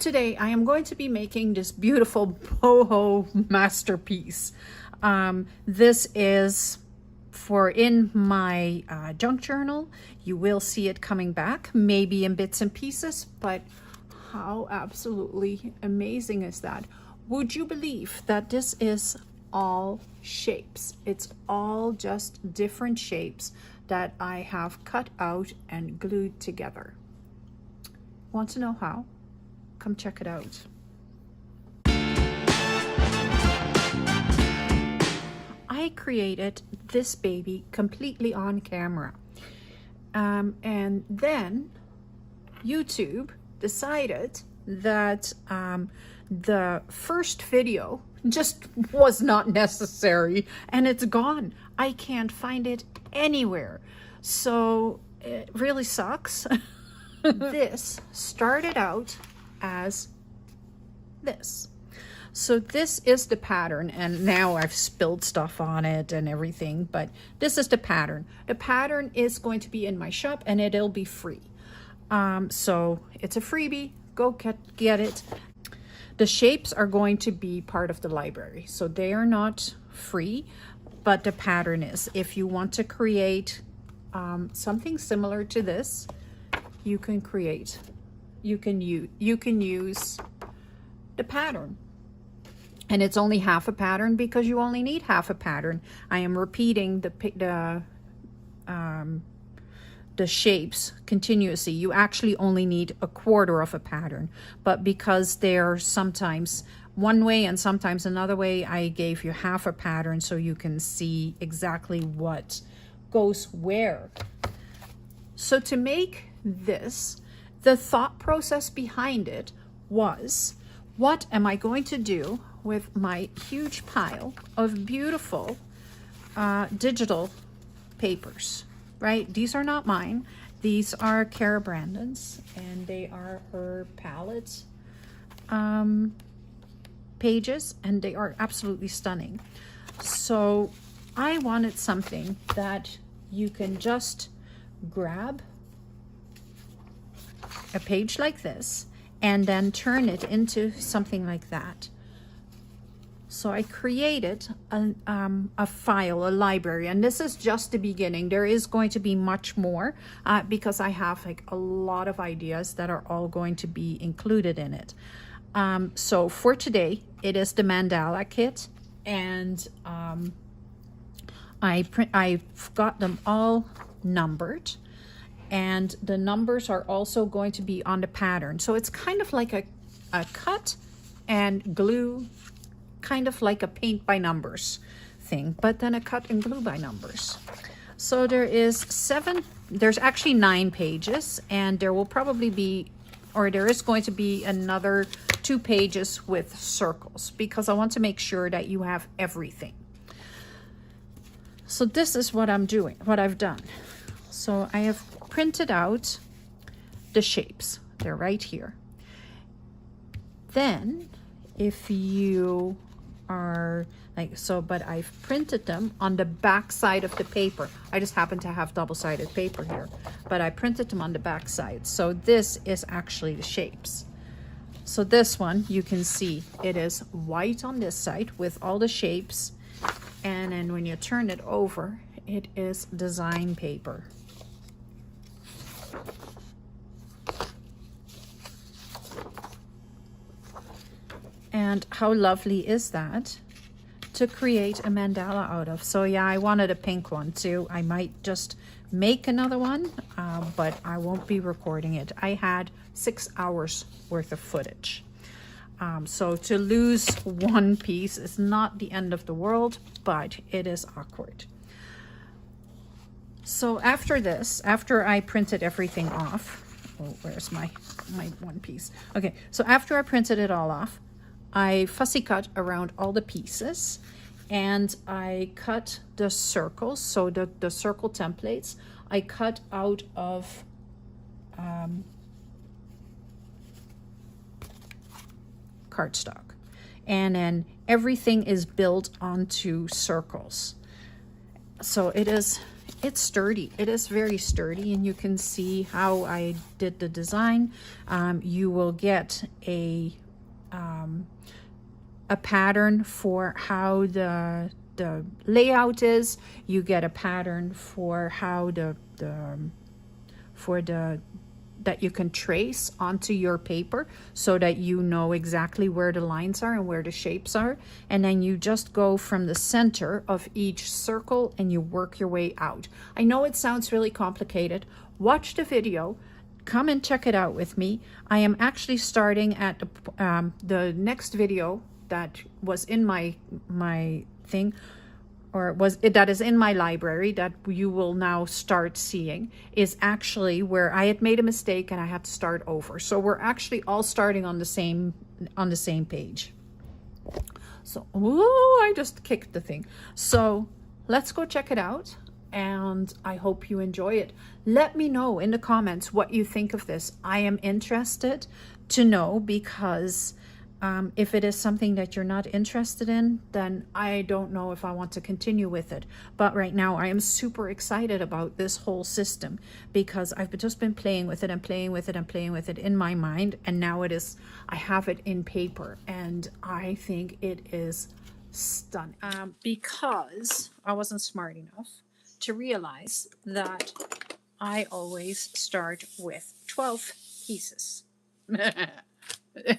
Today I am going to be making this beautiful boho masterpiece. This is for in my junk journal. You will see it coming back, maybe in bits and pieces, but how absolutely amazing is that? Would you believe that this is all shapes? It's all just different shapes that I have cut out and glued together. Want to know how? Come check it out. I created this baby completely on camera. And then YouTube decided that the first video just was not necessary and it's gone. I can't find it anywhere. So it really sucks. This started out as this. So this is the pattern, and now I've spilled stuff on it and everything, but this is the pattern. The pattern is going to be in my shop and it'll be free. So it's a freebie, go get it. The shapes are going to be part of the library, so they are not free, but the pattern is. If you want to create something similar to this, you can create. You can use the pattern, and it's only half a pattern because you only need half a pattern. I am repeating the shapes continuously. You actually only need a quarter of a pattern, but because they're sometimes one way and sometimes another way, I gave you half a pattern so you can see exactly what goes where. So to make this, the thought process behind it was, what am I going to do with my huge pile of beautiful digital papers, right? These are not mine. These are Cara Brandon's, and they are her palette pages, and they are absolutely stunning. So I wanted something that you can just grab a page like this and then turn it into something like that. So I created a file, a library, and this is just the beginning. There is going to be much more because I have like a lot of ideas that are all going to be included in it. So for today, it is the Mandala kit, and I've got them all numbered. And the numbers are also going to be on the pattern. So it's kind of like a cut and glue, kind of like a paint by numbers thing, but then a cut and glue by numbers. So there's actually 9 pages, and there will probably be, or there is going to be another 2 pages with circles because I want to make sure that you have everything. So this is what I'm doing, what I've done. So I have printed out the shapes. They're right here. Then if you are like so, but I've printed them on the back side of the paper. I just happen to have double-sided paper here, but I printed them on the back side. So this is actually the shapes. So this one, you can see it is white on this side with all the shapes, and then when you turn it over, it is design paper. And how lovely is that to create a mandala out of? So yeah, I wanted a pink one too. I might just make another one, but I won't be recording it. I had 6 hours worth of footage. So to lose one piece is not the end of the world, but it is awkward. So after this, after I printed everything off, oh, where's my one piece? Okay, so after I printed it all off, I fussy cut around all the pieces, and I cut the circles. So the circle templates I cut out of cardstock, and then everything is built onto circles. So it is it's sturdy. It is very sturdy, and you can see how I did the design. You will get a pattern for how the layout is. You get a pattern for how that you can trace onto your paper, so that you know exactly where the lines are and where the shapes are. And then you just go from the center of each circle and you work your way out. I know it sounds really complicated. Watch the video. Come and check it out with me. I am actually starting at the next video that was in my thing, or that is in my library, that you will now start seeing, is actually where I had made a mistake and I had to start over. So we're actually all starting on the same page. So, oh, I just kicked the thing. So let's go check it out, and I hope you enjoy it. Let me know in the comments what you think of this. I am interested to know, because if it is something that you're not interested in, then I don't know if I want to continue with it. But right now I am super excited about this whole system, because I've just been playing with it and playing with it and playing with it in my mind, and now I have it in paper, and I think it is stunning. Because I wasn't smart enough to realize that I always start with 12 pieces.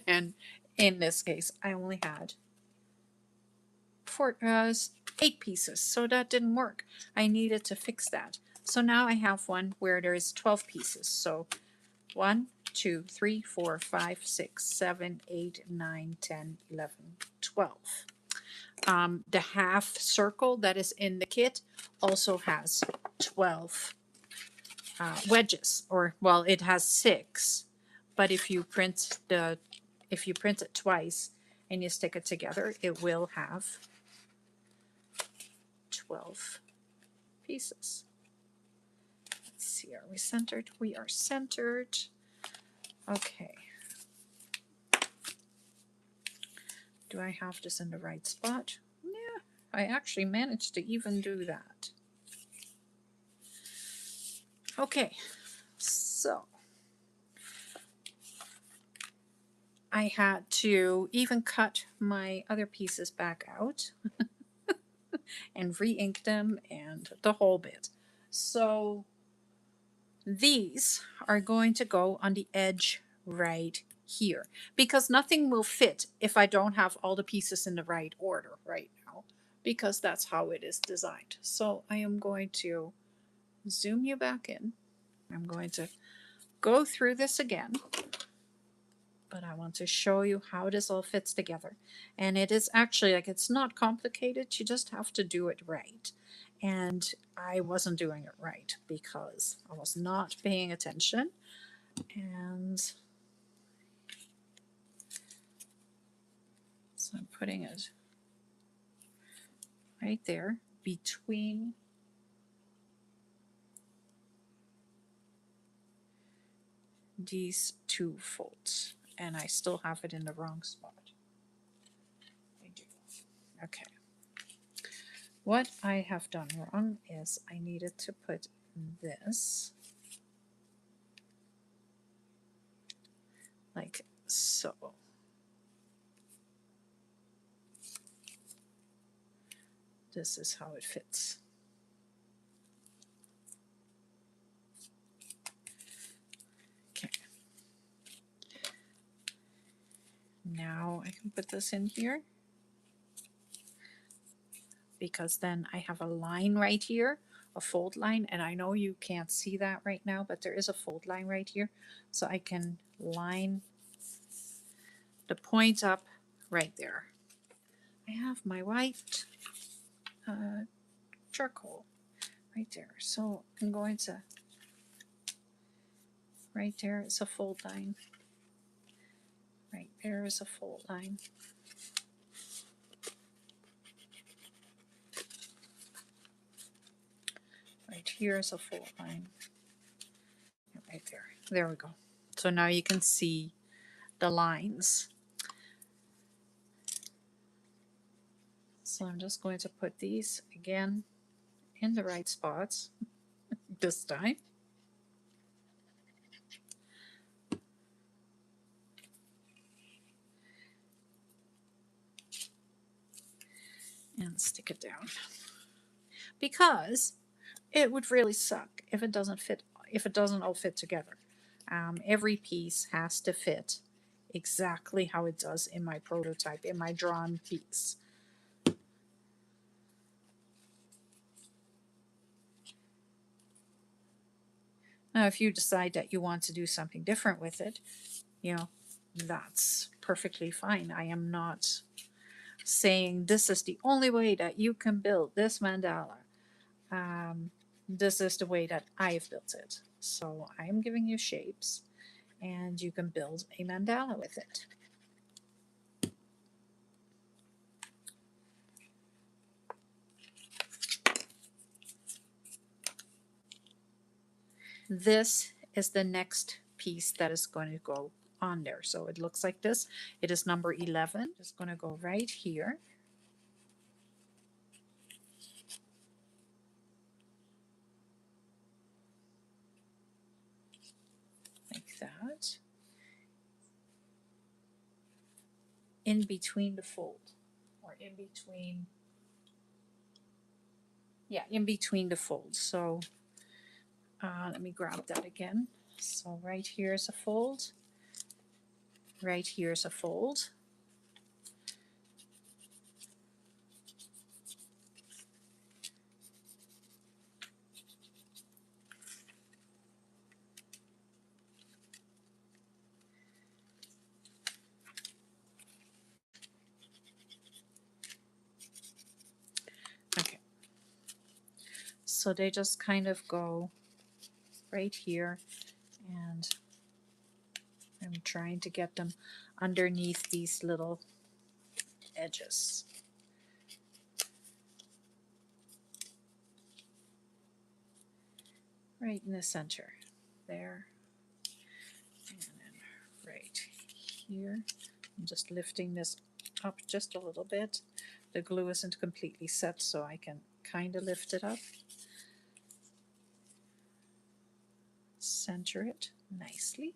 And in this case, I only had 8 pieces, so that didn't work. I needed to fix that. So now I have one where there is 12 pieces. So 1, 2, 3, 4, 5, 6, 7, 8, 9, 10, 11, 12. The half circle that is in the kit also has 12 wedges, or well, it has 6. But if you print it twice and you stick it together, it will have 12 pieces. Let's see, are we centered? We are centered. Okay. Do I have this in the right spot? Yeah, I actually managed to even do that. Okay, so I had to even cut my other pieces back out and re-ink them and the whole bit. So these are going to go on the edge right here, because nothing will fit if I don't have all the pieces in the right order right now, because that's how it is designed. So I am going to zoom you back in. I'm going to go through this again, but I want to show you how this all fits together. And it is actually, like, it's not complicated. You just have to do it right. And I wasn't doing it right because I was not paying attention. And so I'm putting it right there between these two folds. And I still have it in the wrong spot. I do. Okay. What I have done wrong is I needed to put this like so. This is how it fits. Okay. Now I can put this in here, because then I have a line right here, a fold line, and I know you can't see that right now, but there is a fold line right here, so I can line the point up right there. I have my white charcoal right there, so I'm going to, right there is a fold line, right there is a fold line. Right here is a fold line. Right there. There we go. So now you can see the lines. So I'm just going to put these again in the right spots. this time. And stick it down. Because it would really suck if it doesn't fit, if it doesn't all fit together. Every piece has to fit exactly how it does in my prototype, in my drawn piece. Now, if you decide that you want to do something different with it, you know, that's perfectly fine. I am not saying this is the only way that you can build this mandala. This is the way that I've built it. So I'm giving you shapes, and you can build a mandala with it. This is the next piece that is going to go on there. So it looks like this. It is number 11. Just going to go right here. Like that. In between the fold, or in between, yeah, in between the folds. So let me grab that again. So right here is a fold. Right here is a fold. Okay. So they just kind of go right here, and I'm trying to get them underneath these little edges. Right in the center there, and then right here. I'm just lifting this up just a little bit. The glue isn't completely set, so I can kind of lift it up. Center it nicely.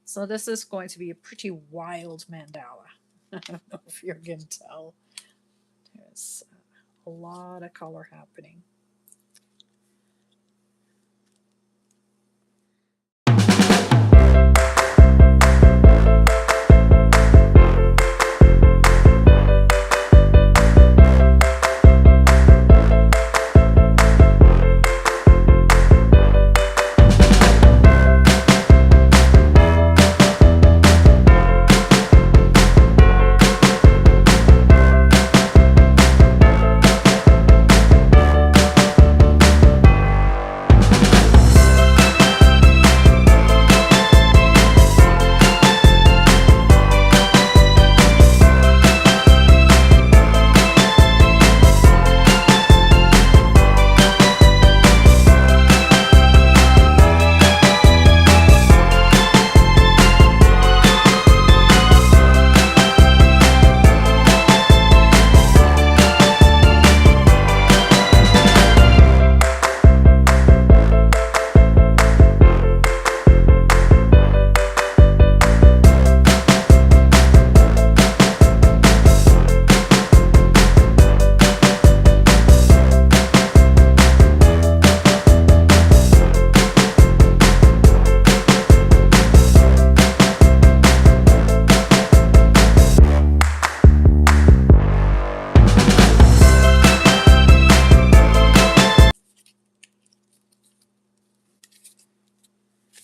So this is going to be a pretty wild mandala. I don't know if you can tell. There's a lot of color happening.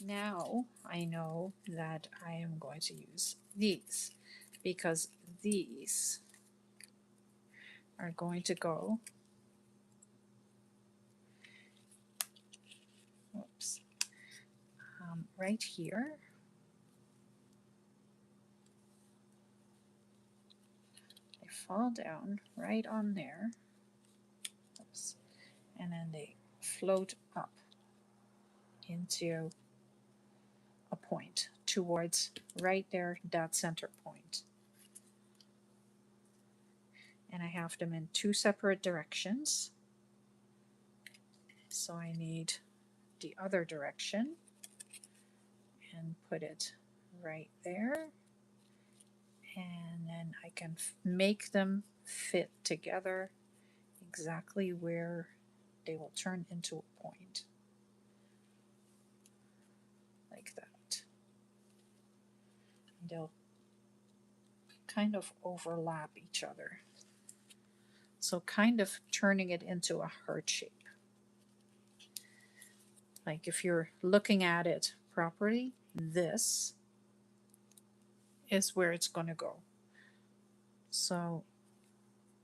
Now I know that I am going to use these, because these are going to go, whoops, right here. They fall down right on there. Oops. And then they float up into a point towards right there, that center point. and I have them in two separate directions. So I need the other direction and put it right there, and then I can make them fit together exactly where they will turn into a point, like that. And they'll kind of overlap each other, so kind of turning it into a heart shape. Like if you're looking at it properly, this is where it's going to go. So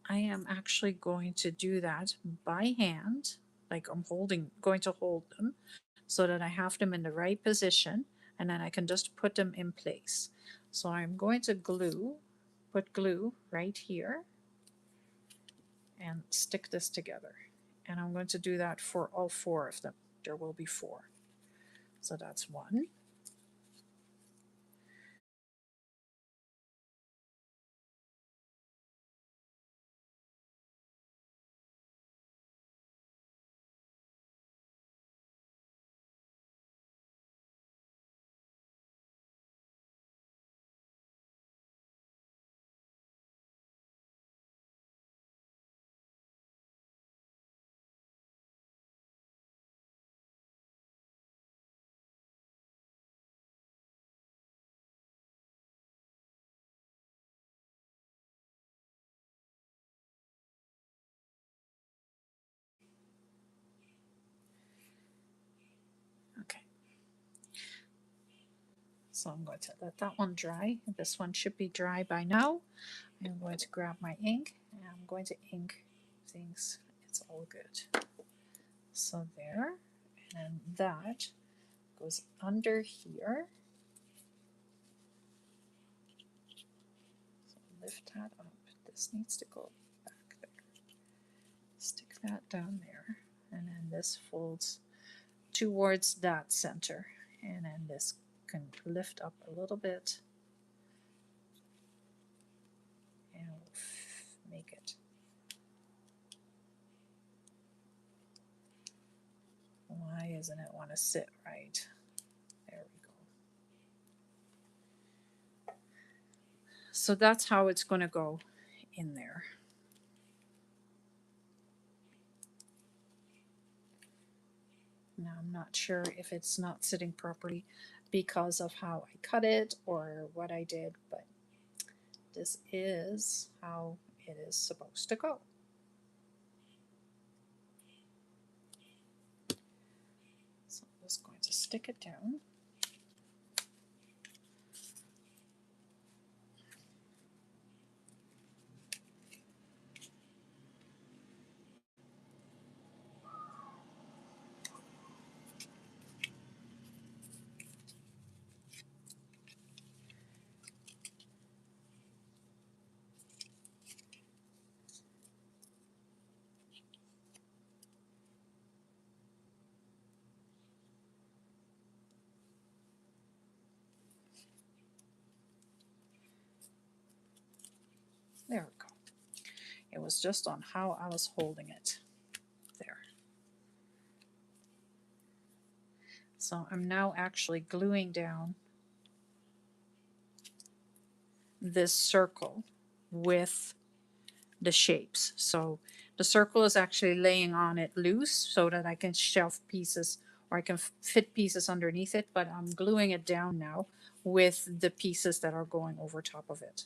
I am actually going to do that by hand, like I'm going to hold them so that I have them in the right position, and then I can just put them in place. So I'm going to put glue right here and stick this together. And I'm going to do that for all four of them. There will be four. So that's one. Okay. So I'm going to let that one dry. This one should be dry by now. I'm going to grab my ink and I'm going to ink things. It's all good. So there, and that goes under here. So lift that up. This needs to go back there. Stick that down there, and then this folds towards that center, and then this can lift up a little bit and we'll make it. Why doesn't it want to sit right? There we go. So that's how it's going to go in there. Now I'm not sure if it's not sitting properly because of how I cut it or what I did, but this is how it is supposed to go. So I'm just going to stick it down. There we go. It was just on how I was holding it. There. So I'm now actually gluing down this circle with the shapes. So the circle is actually laying on it loose so that I can shelf pieces or I can fit pieces underneath it, but I'm gluing it down now with the pieces that are going over top of it.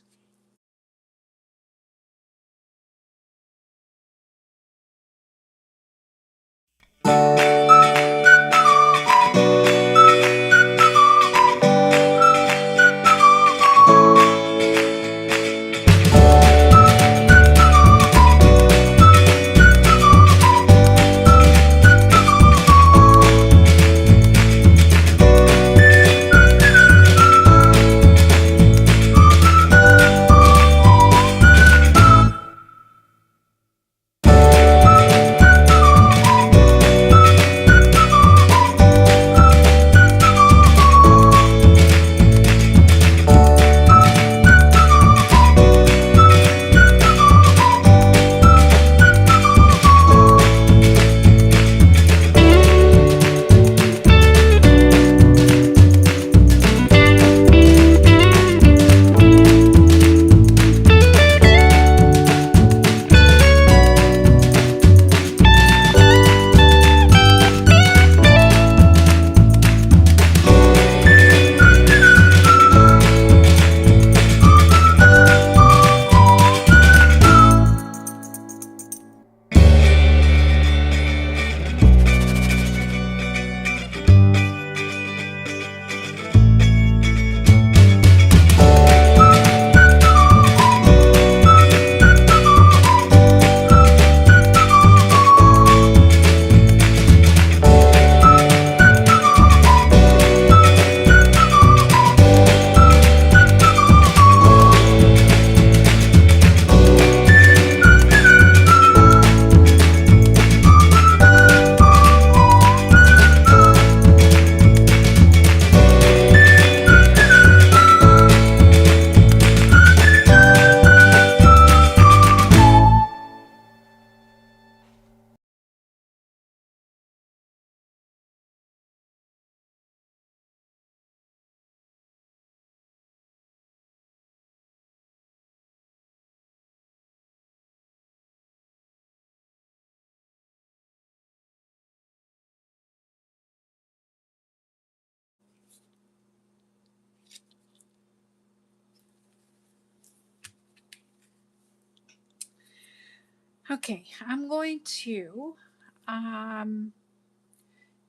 Okay, I'm going to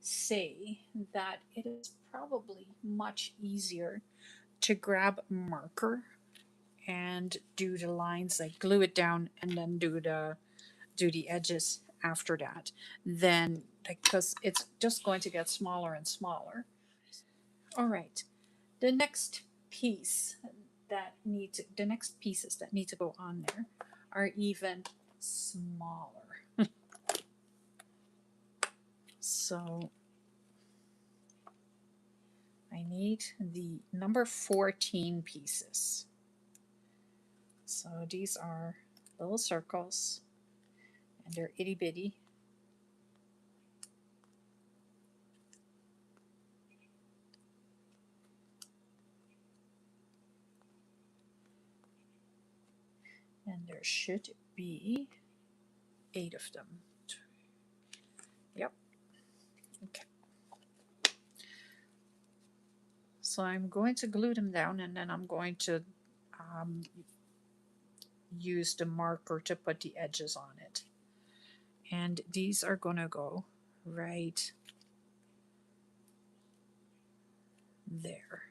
say that it is probably much easier to grab a marker and do the lines, like glue it down and then do the edges after that, then, because it's just going to get smaller and smaller. All right, the next piece the next pieces that need to go on there are even smaller. So I need the number 14 pieces. So these are little circles and they're itty bitty. And there should be 8 of them. Yep. Okay. So I'm going to glue them down and then I'm going to use the marker to put the edges on it. And these are going to go right there.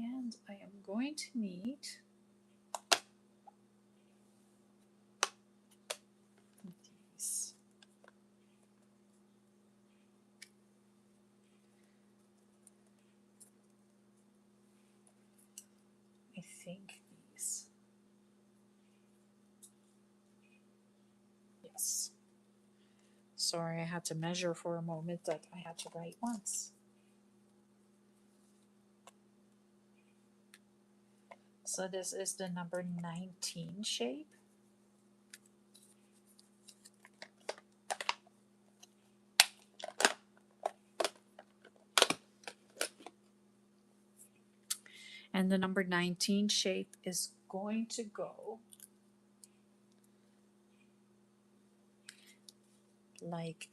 And I am going to need these. I think these. Yes. Sorry, I had to measure for a moment that I had to write once. So this is the number 19 shape. And the number 19 shape is going to go like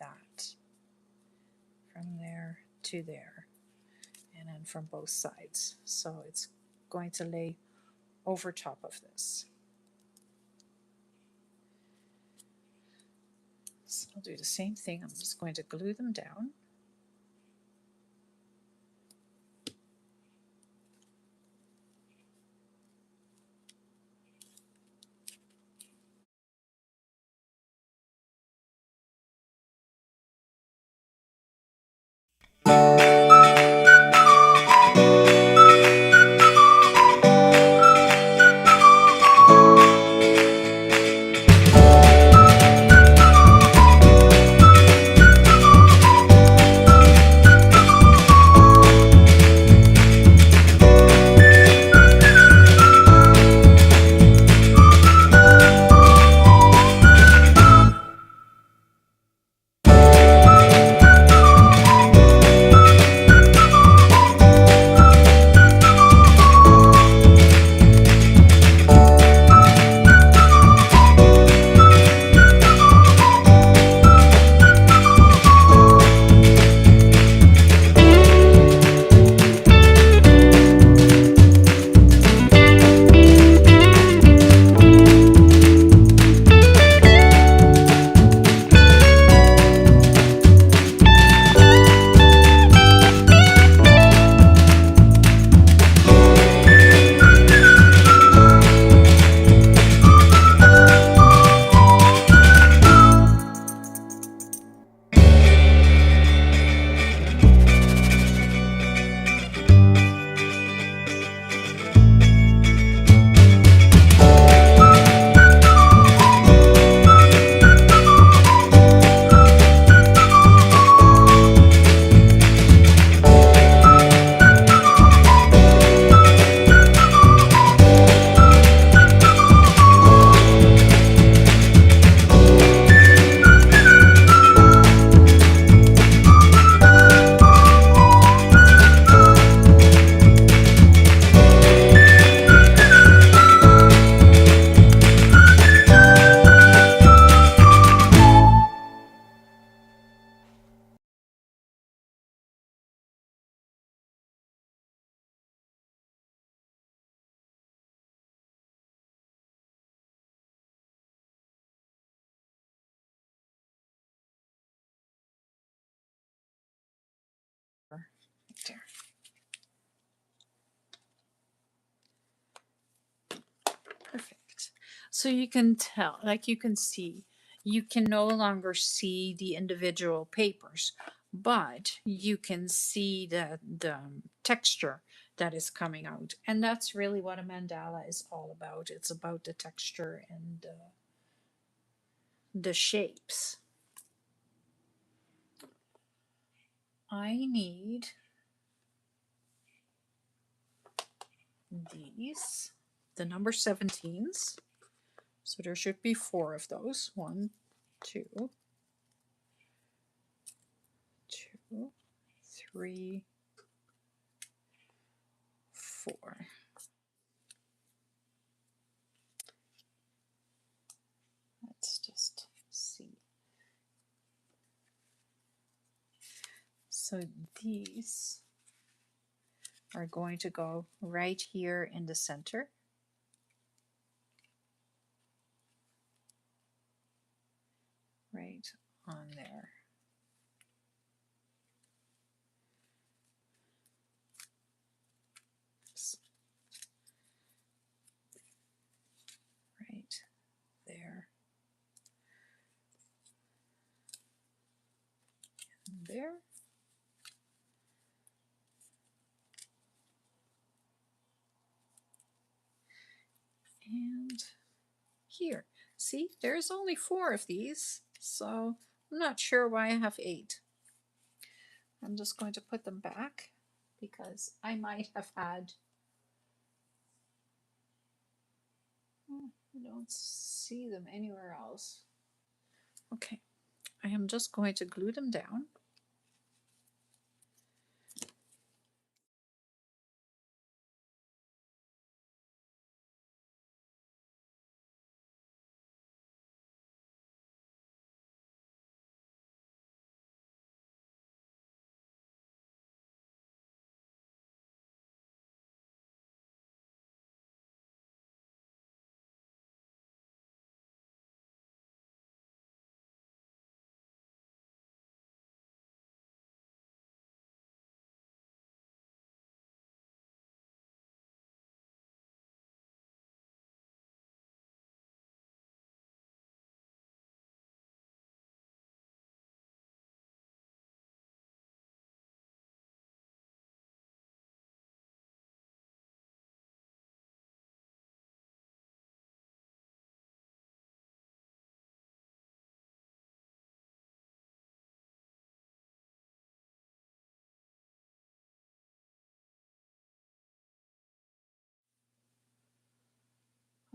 that, from there to there, and then from both sides. So it's going to lay over top of this. So I'll do the same thing. I'm just going to glue them down. So you can tell, like you can see, you can no longer see the individual papers, but you can see the texture that is coming out. And that's really what a mandala is all about. It's about the texture and the shapes. I need these, the number 17s. So there should be 4 of those. 1, 2, 2, 3, 4. Let's just see. So these are going to go right here in the center. Right on there. Oops. Right there. And there. And here. See, there's only 4 of these, so I'm not sure why I have 8. I'm just going to put them back because I might have had, I don't see them anywhere else. Okay, I am just going to glue them down.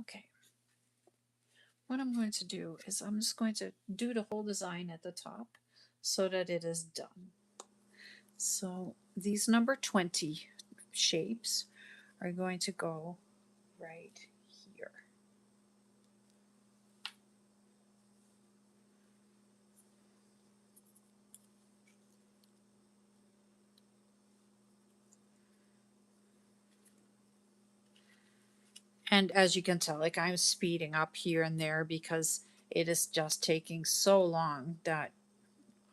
Okay. What I'm going to do is I'm just going to do the whole design at the top so that it is done. So these number 20 shapes are going to go right here. And as you can tell, like I'm speeding up here and there because it is just taking so long that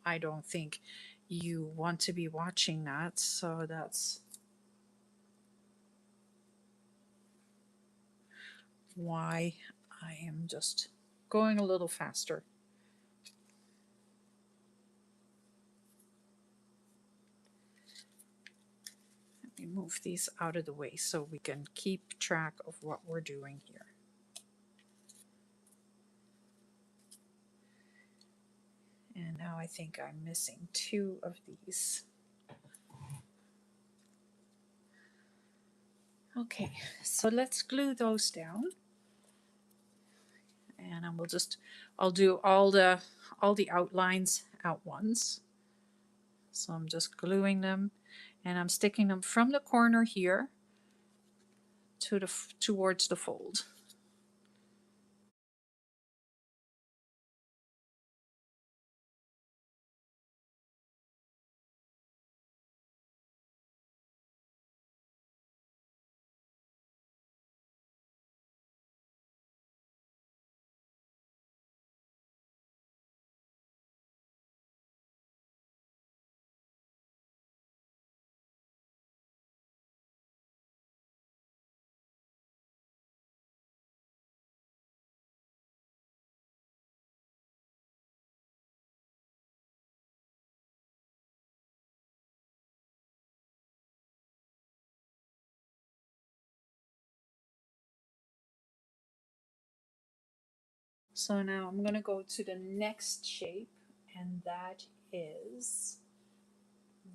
I don't think you want to be watching that. So that's why I am just going a little faster. Let me move these out of the way so we can keep track of what we're doing here. And now I think I'm missing 2 of these. Okay, so let's glue those down. And I will just, I'll do all the outlines at once. So I'm just gluing them and I'm sticking them from the corner here to the towards the fold. So now I'm going to go to the next shape, and that is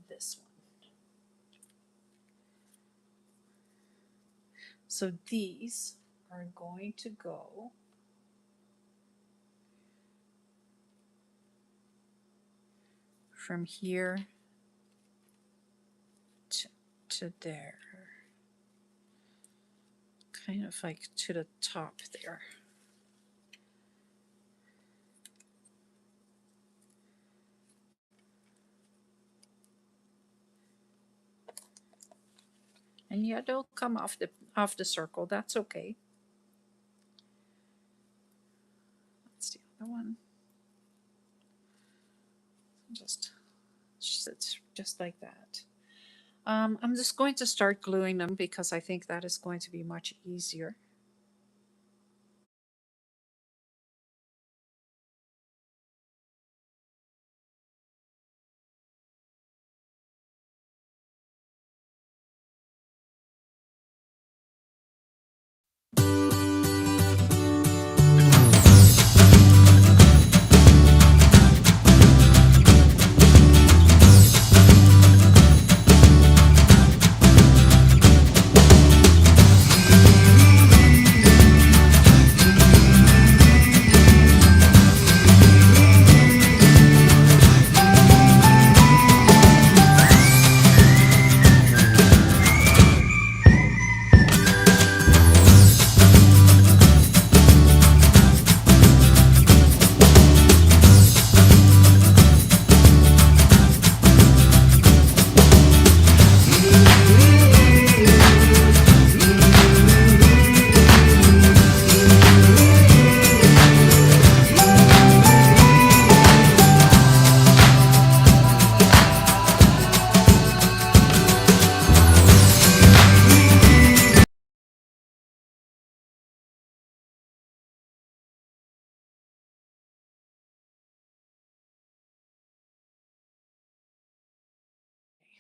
this one. So these are going to go from here to there, kind of like to the top there. And yeah, they'll come off the circle. That's okay. That's the other one. Just sits just like that. I'm just going to start gluing them because I think that is going to be much easier.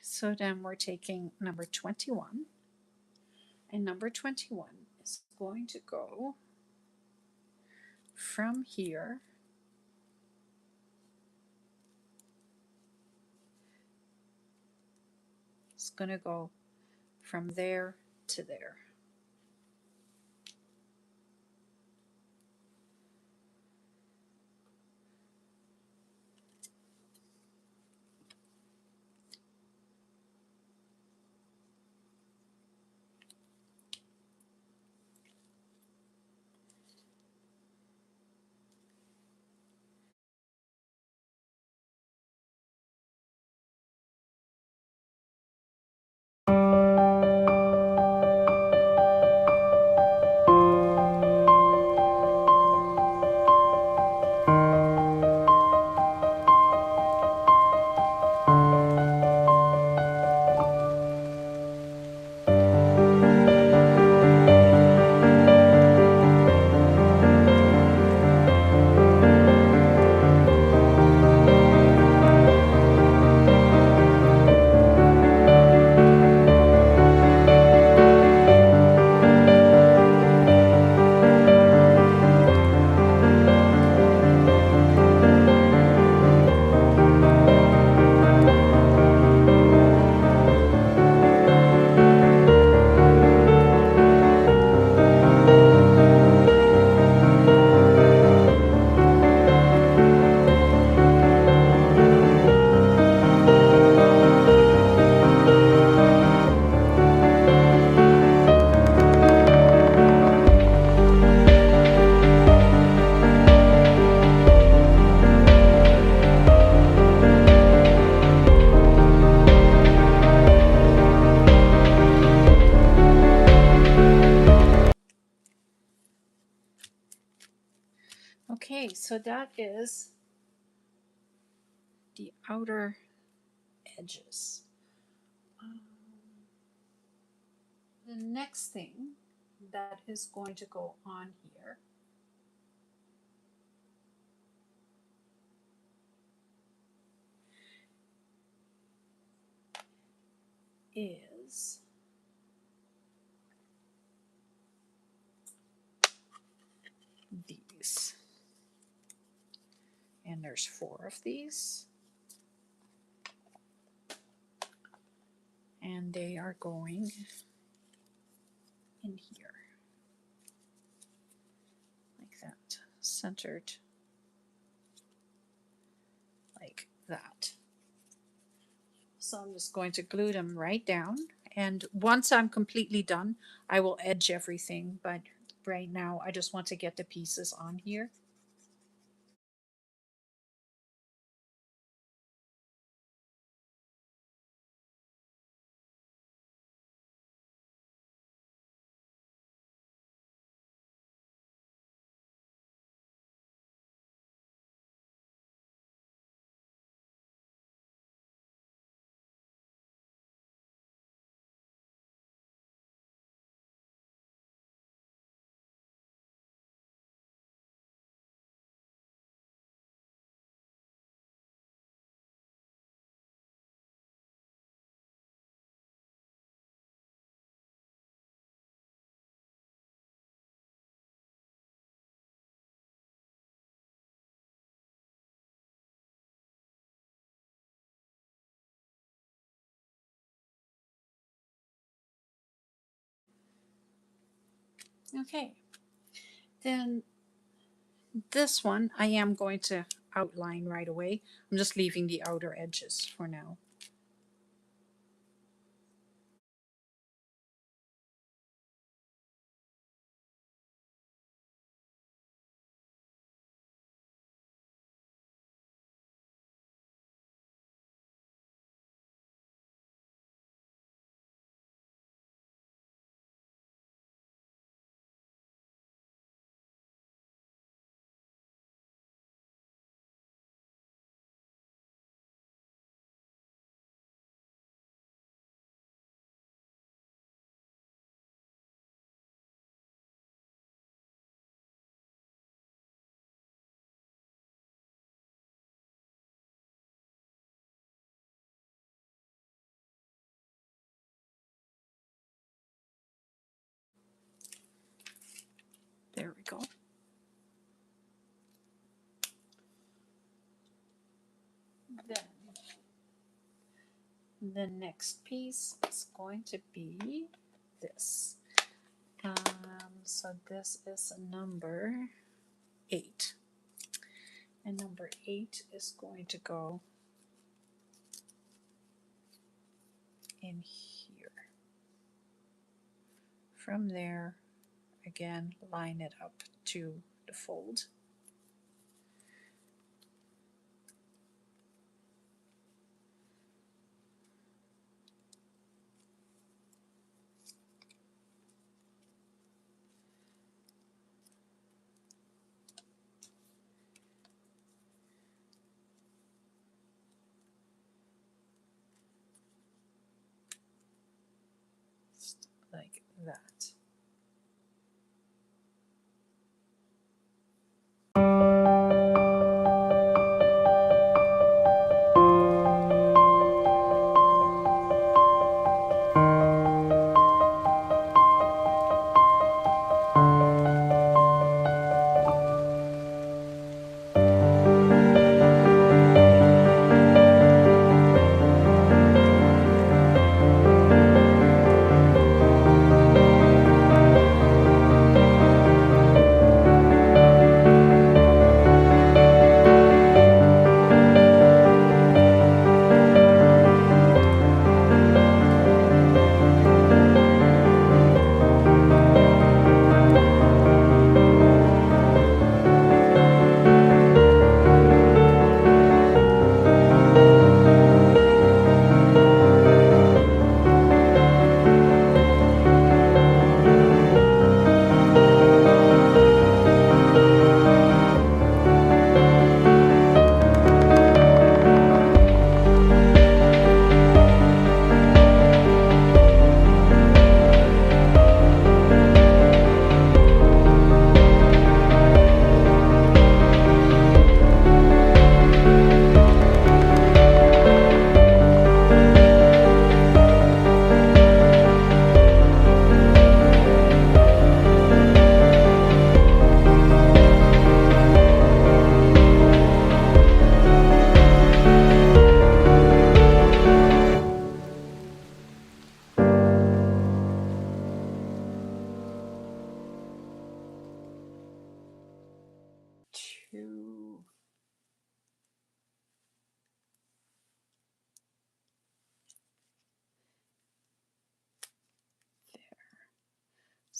So then we're taking number 21, and number 21 is going to go from here it's going to go from there to there. Okay, so that is the outer edges. The next thing that is going to go on here is these. And there's 4 of these. And they are going in here. Like that. Centered. Like that. So I'm just going to glue them right down. And once I'm completely done, I will edge everything. But right now, I just want to get the pieces on here. Okay. Then this one I am going to outline right away. I'm just leaving the outer edges for now. There we go. Then the next piece is going to be this. So this is number 8. And number 8 is going to go in here. From there, again, line it up to the fold. Like that.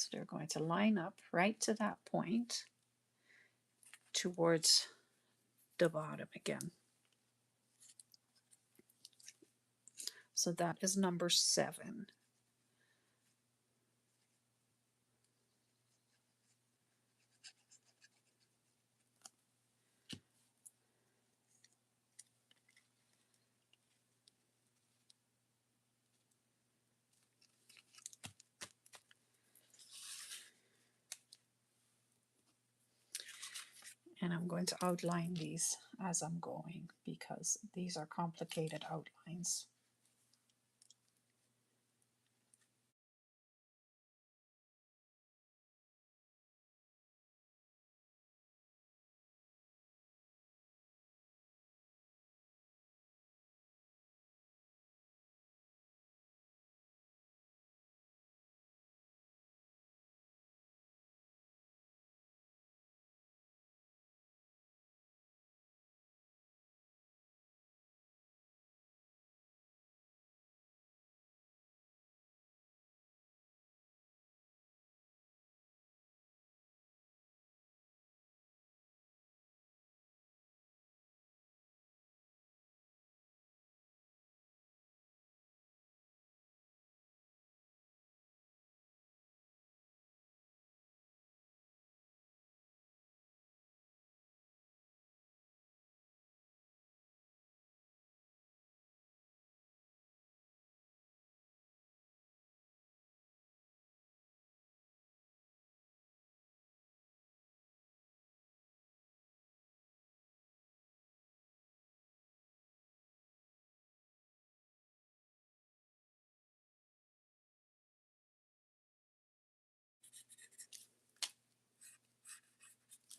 So they're going to line up right to that point towards the bottom again. So that is number 7. And I'm going to outline these as I'm going because these are complicated outlines.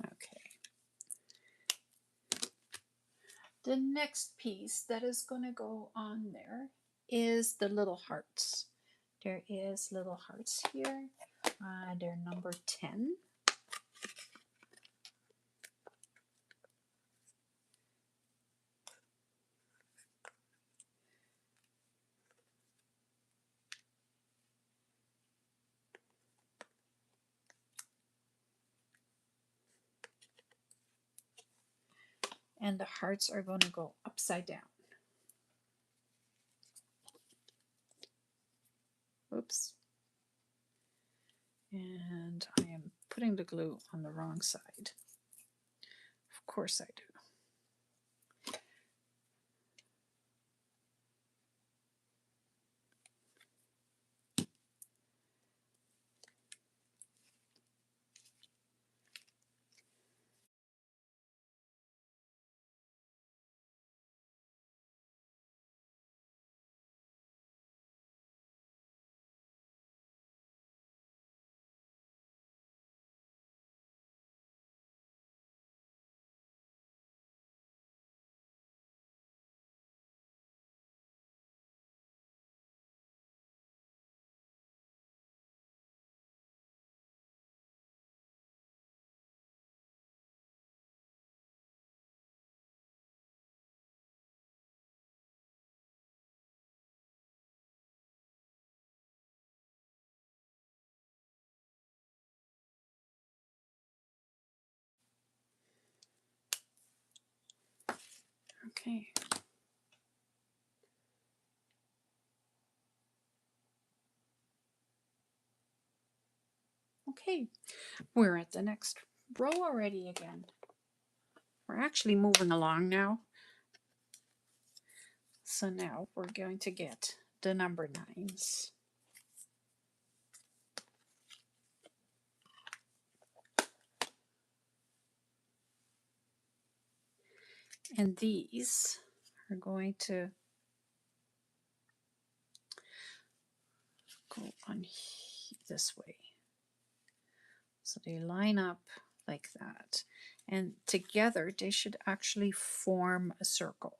Okay. The next piece that is going to go on there is the little hearts. There is little hearts here. They're number 10. And the hearts are going to go upside down. Oops. And I am putting the glue on the wrong side. Of course I do. Okay. Okay, we're at the next row already again. We're actually moving along now. So now we're going to get the number 9s. And these are going to go on this way. So they line up like that. And together they should actually form a circle.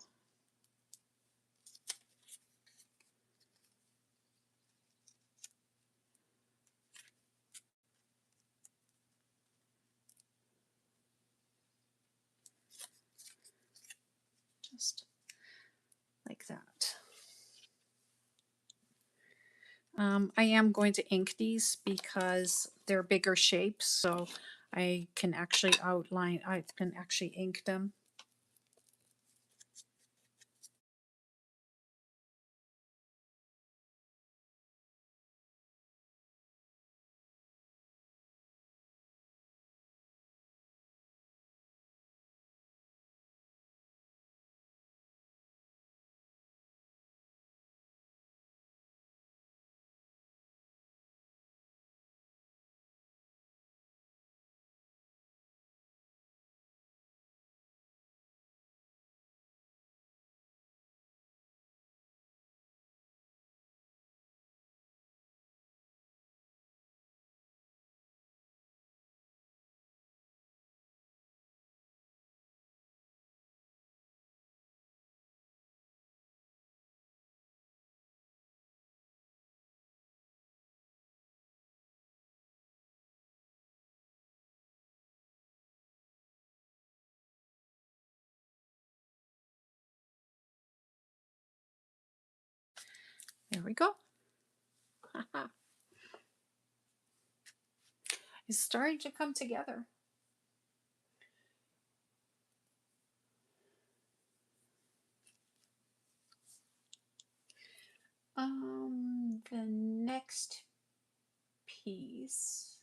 Just like that. I am going to ink these because they're bigger shapes, so I can actually outline, I can actually ink them. There we go. It's starting to come together. The next piece.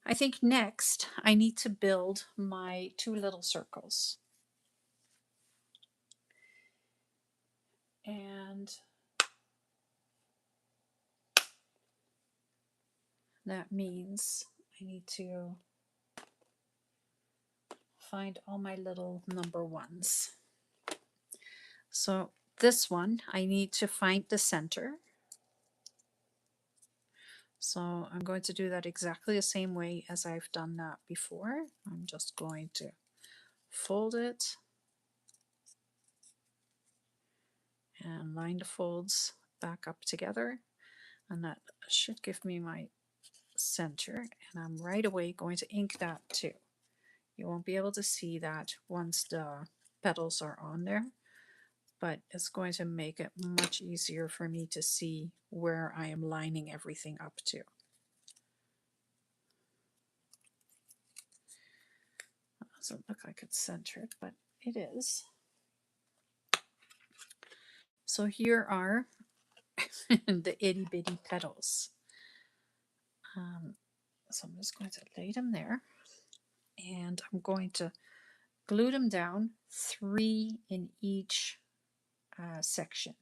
I think next I need to build my two little circles. And that means I need to find all my little number ones. So this one, I need to find the center. So I'm going to do that exactly the same way as I've done that before. I'm just going to fold it and line the folds back up together. And that should give me my center. And I'm right away going to ink that too. You won't be able to see that once the petals are on there, but it's going to make it much easier for me to see where I am lining everything up to. Doesn't look like it's centered, but it is. So here are the itty bitty petals. So I'm just going to lay them there, and I'm going to glue them down, 3 in each section.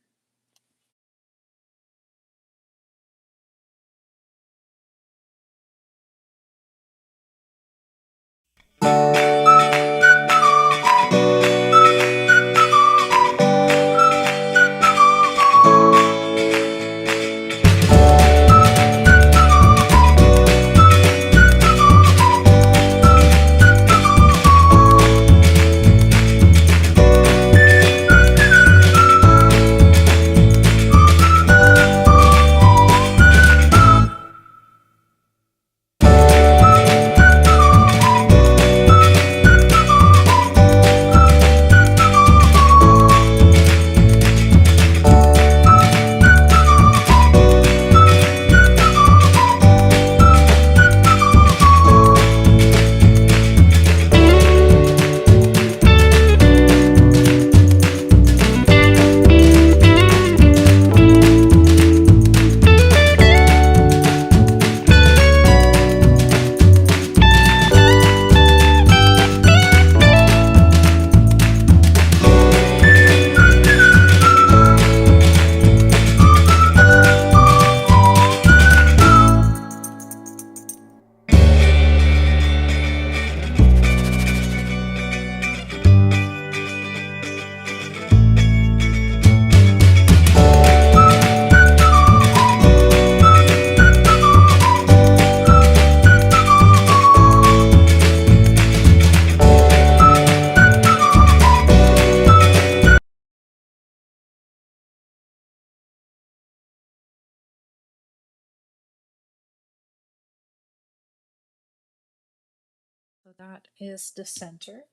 So that is the center,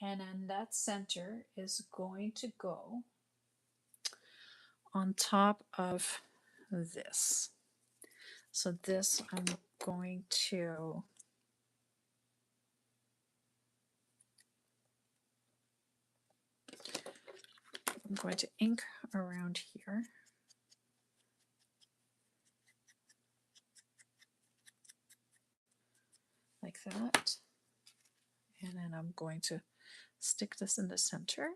and then that center is going to go on top of this. So this I'm going to ink around here. Like that. And then I'm going to stick this in the center.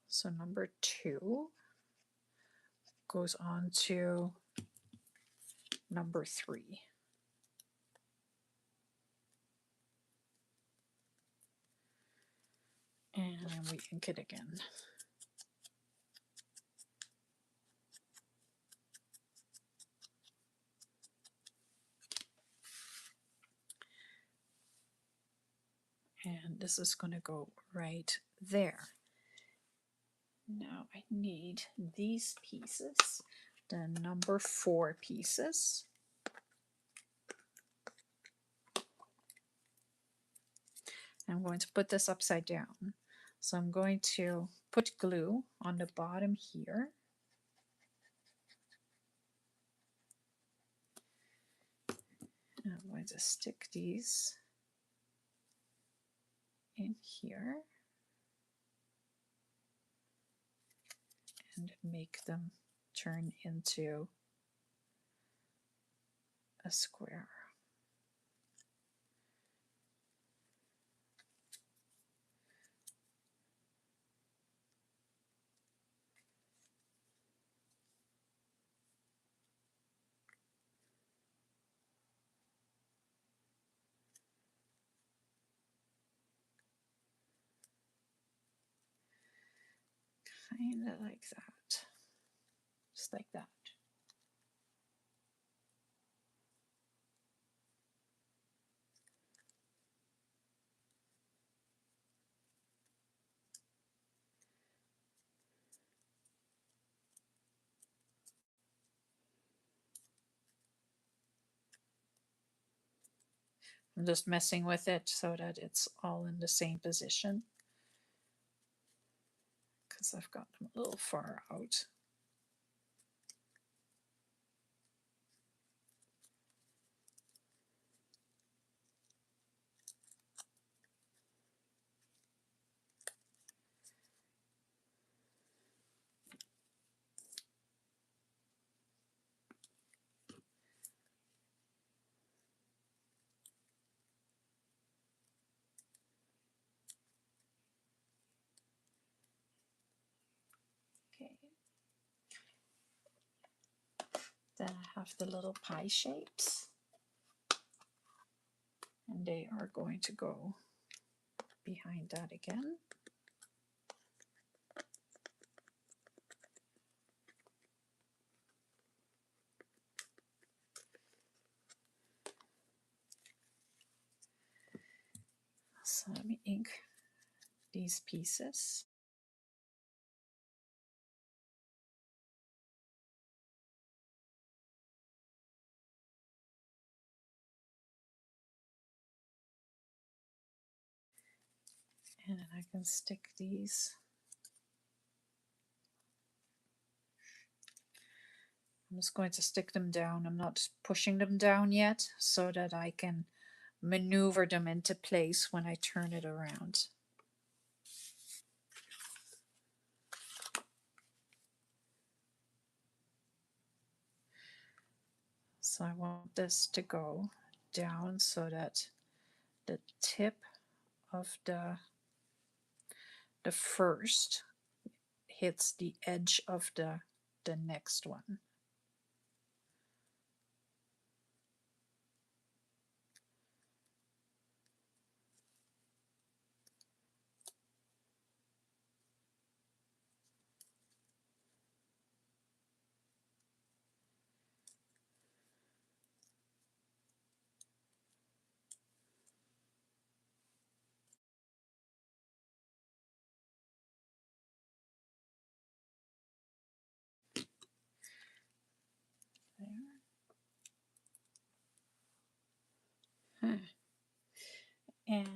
So number 2 goes on to number 3. And then we ink it again. And this is going to go right there. Now I need these pieces, the number 4 pieces. I'm going to put this upside down. So I'm going to put glue on the bottom here. And I'm going to stick these in here and make them turn into a square. Kind of like that. Just like that. I'm just messing with it so that it's all in the same position, because I've got them a little far out. Okay. Then I have the little pie shapes, and they are going to go behind that again. So let me ink these pieces. And then I can stick these. I'm just going to stick them down. I'm not pushing them down yet so that I can maneuver them into place when I turn it around. So I want this to go down so that the tip of the first hits the edge of the next one. There. And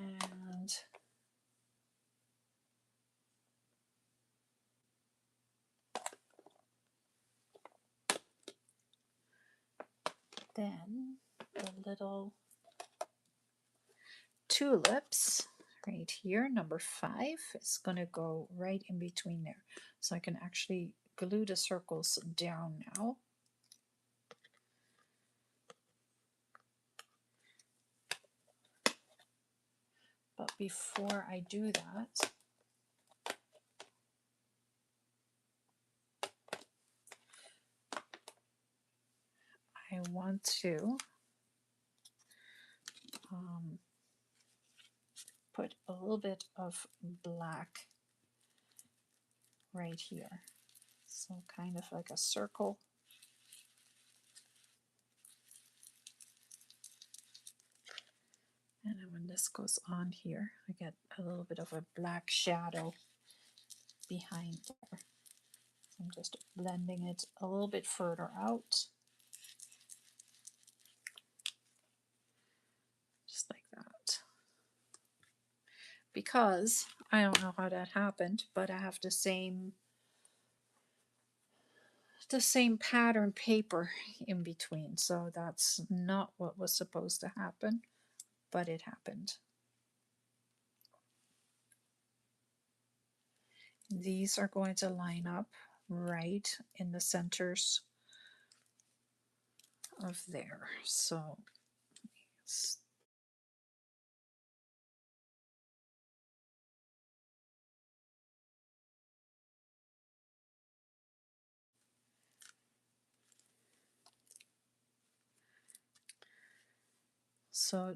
little tulips right here. Number 5 is going to go right in between there. So I can actually glue the circles down now. But before I do that, I want to put a little bit of black right here. So kind of like a circle. And then when this goes on here, I get a little bit of a black shadow behind there. So I'm just blending it a little bit further out. Just like that. Because I don't know how that happened, but I have the same pattern paper in between. So that's not what was supposed to happen, but it happened. These are going to line up right in the centers of there. So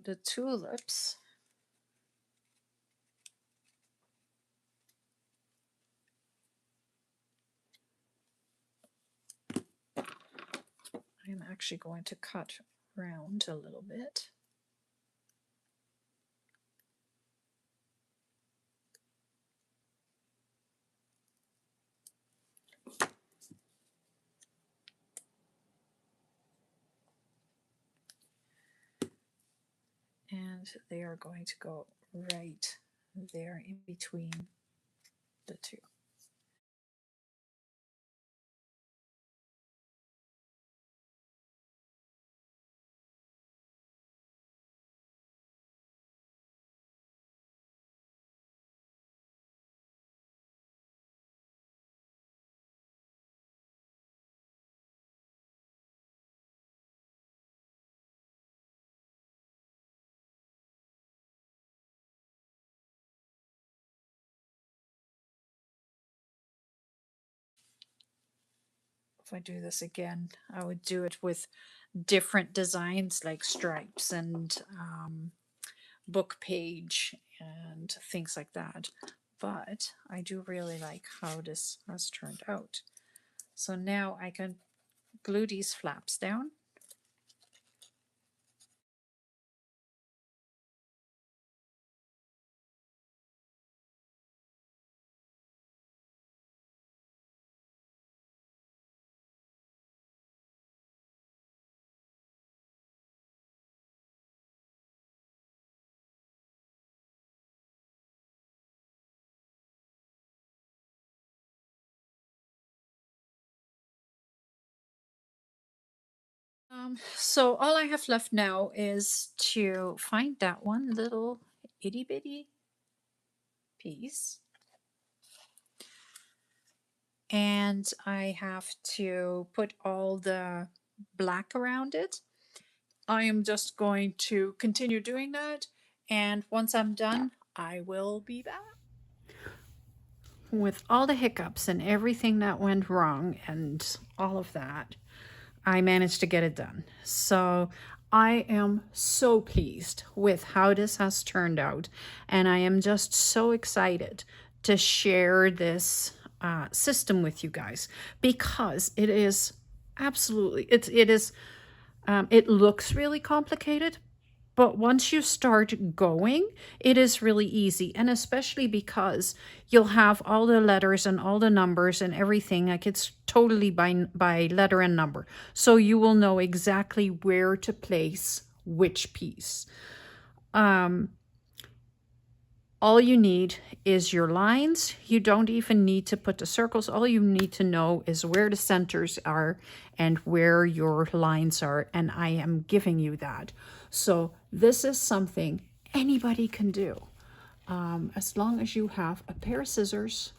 the tulips, I'm actually going to cut round a little bit. And they are going to go right there in between the two. If I do this again, I would do it with different designs like stripes and book page and things like that. But I do really like how this has turned out. So now I can glue these flaps down. So all I have left now is to find that one little itty bitty piece. And I have to put all the black around it. I am just going to continue doing that. And once I'm done, I will be back. With all the hiccups and everything that went wrong and all of that, I managed to get it done. So I am so pleased with how this has turned out. And I am just so excited to share this system with you guys because it is absolutely, it looks really complicated, but once you start going, it is really easy. And especially because you'll have all the letters and all the numbers and everything. Like it's totally by letter and number. So you will know exactly where to place which piece. All you need is your lines. You don't even need to put the circles. All you need to know is where the centers are and where your lines are. And I am giving you that. So this is something anybody can do. As long as you have a pair of scissors,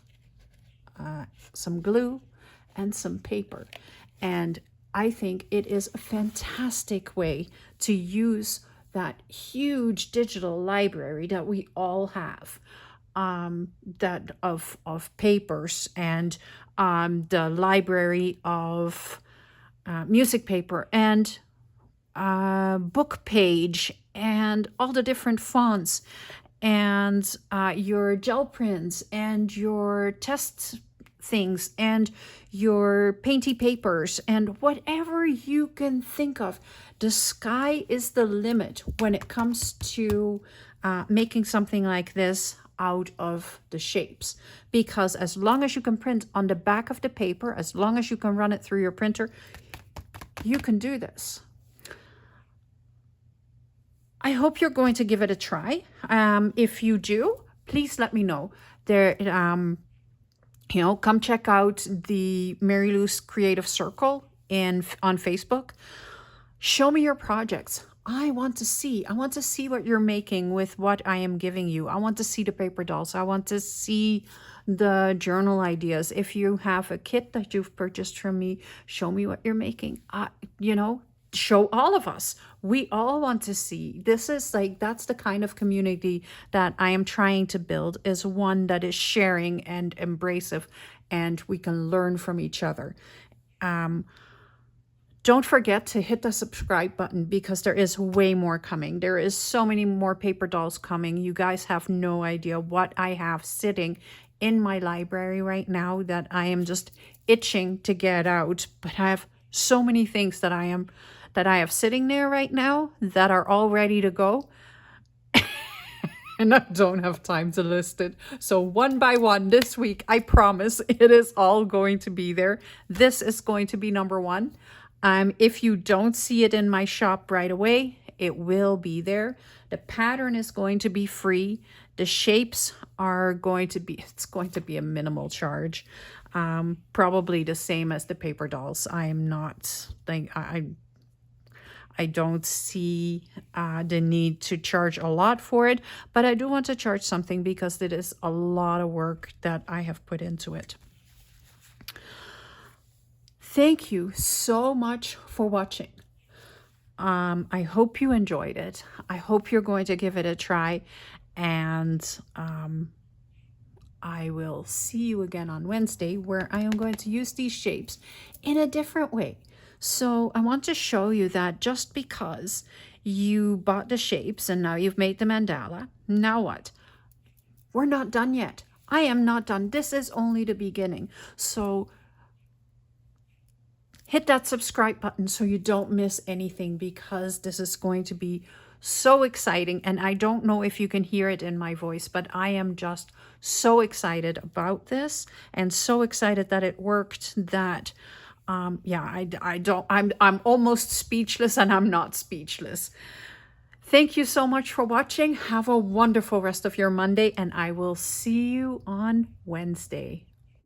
some glue, and some paper. And I think it is a fantastic way to use that huge digital library that we all have, that of papers, and the library of music paper, and book page, and all the different fonts, and your gel prints, and your test things, and your painty papers, and whatever you can think of. The sky is the limit when it comes to making something like this out of the shapes, because as long as you can print on the back of the paper, as long as you can run it through your printer, you can do this. I hope you're going to give it a try. If you do, please let me know. There, come check out the Mary Lou's Creative Circle on Facebook. Show me your projects. I want to see what you're making with what I am giving you. I want to see the paper dolls. I want to see the journal ideas. If you have a kit that you've purchased from me, show me what you're making. Show all of us. We all want to see. This is that's the kind of community that I am trying to build, is one that is sharing and embracive, and we can learn from each other. Don't forget to hit the subscribe button, because there is way more coming. There is so many more paper dolls coming. You guys have no idea what I have sitting in my library right now that I am just itching to get out. But I have so many things that I have sitting there right now that are all ready to go. And I don't have time to list it. So one by one this week, I promise it is all going to be there. This is going to be number one. If you don't see it in my shop right away, it will be there. The pattern is going to be free. The shapes are going to be, it's going to be a minimal charge. Probably the same as the paper dolls. I am not, I don't see the need to charge a lot for it, but I do want to charge something because it is a lot of work that I have put into it. Thank you so much for watching. I hope you enjoyed it. I hope you're going to give it a try, and I will see you again on Wednesday, where I am going to use these shapes in a different way. So I want to show you that just because you bought the shapes and now you've made the mandala, now what? We're not done yet. I am not done. This is only the beginning. So hit that subscribe button so you don't miss anything, because this is going to be so exciting. And I don't know if you can hear it in my voice, but I am just so excited about this, and so excited that it worked, that I'm almost speechless, and I'm not speechless. Thank you so much for watching. Have a wonderful rest of your Monday, and I will see you on Wednesday.